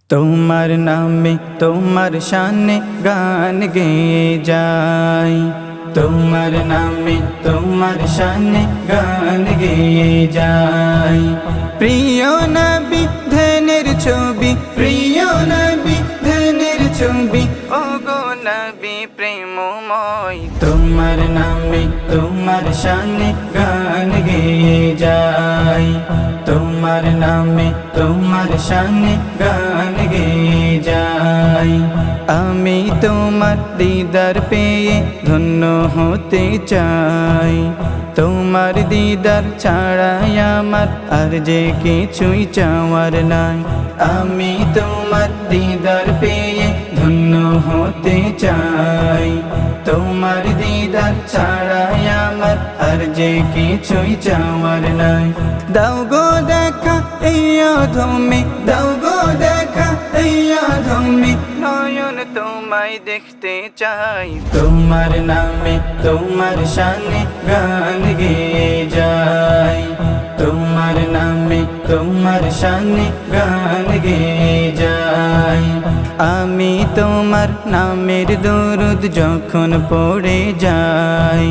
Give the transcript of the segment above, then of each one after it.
তোমার নামে তোমার শানে গান গেয়ে যাই, তোমার নামে তোমার শানে গান গেয়ে যাই। প্রিয় নবী ধ্যানের ছবি, প্রিয় নবী ধ্যানের ছবি, ও গো নবী প্রেমময়। তোমার নামে তোমার শানে গান গেয়ে যাই, তোমার নামে তোমার শানে গান গেয়ে যাই। আমি তোমার দিদার পেয়ে ধন্য হতে চাই, তোমার দিদার ছাড়াই আমার আর যে কিছুই চাওয়ার নাই। আমি তোমার দিদার পেয়ে ধন্য হতে চাই, তোমার দিদার ছাড়াই আমার আর যে কিছুই চাওয়ার নাই। দাও গো দেখা এই অধমে, দাও গো দেখা এই অধমে, নয়ন তোমায় দেখতে চাই। তোমার নামে তোমার শানে গান গেয়ে যাই, তোমার নামে তোমার শানে গান গেয়ে যাই। আমি তোমার নামের দরুদ যখন পড়ে যাই,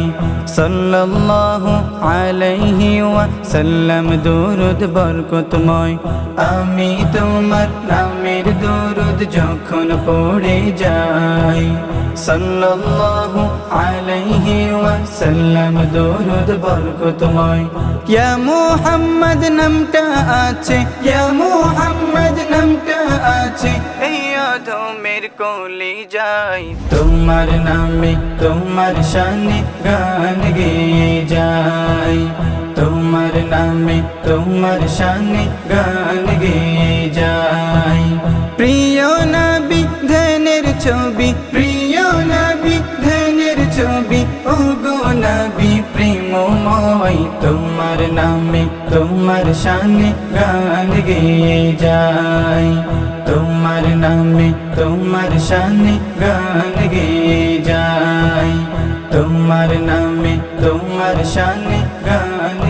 সাল্লাল্লাহু আলাইহি ওয়াসাল্লাম দরুদ বরকতময়। আমি তোমার নামের দরুদ যখন পড়ে যাই, সাল্লাল্লাহু আলাইহি ওয়াসাল্লাম দরুদ বরকতময়। ইয়া মুহাম্মদ নামটা আছে, ইয়া মুহাম্মদ নামটা আছে এই অধমের কোলে যাই। তোমার নামে তোমার শানে গান গেয়ে যাই, তোমার নামে তোমার শানে গান গেয়ে যাই। প্রিয় নবী ধ্যানের ছবি, প্রিয় নবী ধ্যানের ছবি, ও গো নবী প্রেমময়। তোমার নামে তোমার শানে গান গেয়ে যাই, তোমার নামে তোমার শানে গান গেয়ে যাই, তোমার নামে তোমার শানে গান